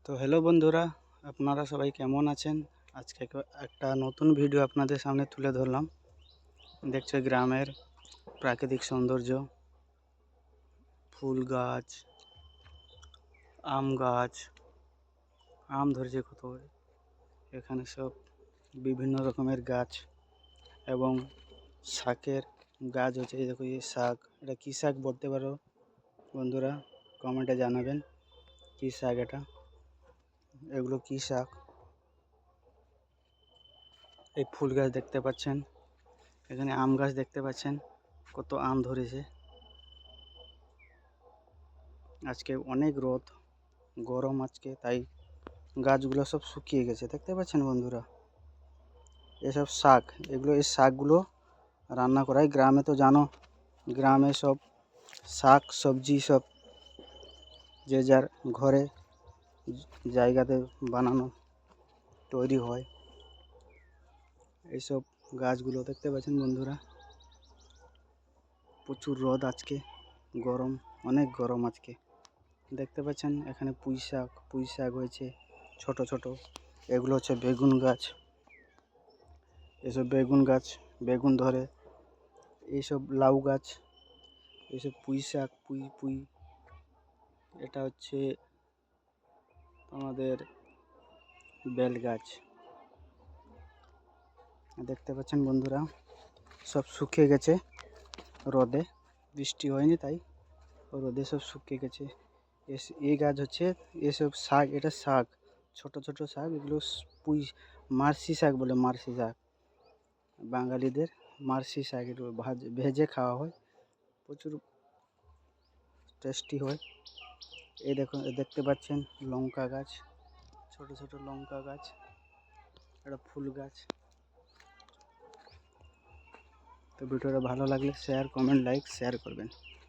তো হ্যালো বন্ধুরা, আপনারা সবাই কেমন আছেন? আজকে একটা নতুন ভিডিও আপনাদের সামনে তুলে ধরলাম। দেখছো গ্রামের প্রাকৃতিক সৌন্দর্য, ফুল গাছ, আম গাছ, আম ধরেছে কত। এখানে সব বিভিন্ন রকমের গাছ এবং শাকের গাছ হচ্ছে। এই দেখো, এই শাক, এটা কী শাক বলতে পারো বন্ধুরা? কমেন্টে জানাবেন কী শাক এটা, এগুলো কী শাক। এই ফুল গাছ দেখতে পাচ্ছেন, এখানে আম গাছ দেখতে পাচ্ছেন, কত আম ধরেছে। আজকে অনেক রোদ, গরম আজকে, তাই গাছগুলো সব শুকিয়ে গেছে, দেখতে পাচ্ছেন বন্ধুরা। এসব শাক, এই শাকগুলো রান্না করা হয় গ্রামে। তো জানো, গ্রামে সব শাক সবজি সব যে যার ঘরে জায়গাতে বানানো তৈরি হয়। এইসব গাছগুলো দেখতে পাচ্ছেন বন্ধুরা। প্রচুর রোদ আজকে, গরম, অনেক গরম আজকে। দেখতে পাচ্ছেন এখানে পুঁই শাক হয়েছে ছোট ছোট। এগুলো হচ্ছে বেগুন গাছ, এসব বেগুন গাছ বেগুন ধরে। এইসব লাউ গাছ, এইসব পুঁই শাক, পুঁই। এটা হচ্ছে আমাদের বেল গাছ। দেখতে পাচ্ছেন বন্ধুরা, সব শুকিয়ে গেছে রোদে, বৃষ্টি হয়নি তাই রোদে সব শুকিয়ে গেছে। এই গাছ হচ্ছে এসব শাক, এটা শাক, ছোট ছোট শাক, এগুলো পুঁই, মার্শি শাক বলে, মার্শি শাক বাঙালিদের। মার্শি শাক একটু ভেজে খাওয়া হয়, প্রচুর টেস্টি হয়। এই দেখুন, দেখতে পাচ্ছেন লঙ্কা গাছ, ছোট ছোট লঙ্কা গাছ, একটা ফুল গাছ। তো ভিডিওটা ভালো লাগলে শেয়ার, কমেন্ট, লাইক, শেয়ার করবেন।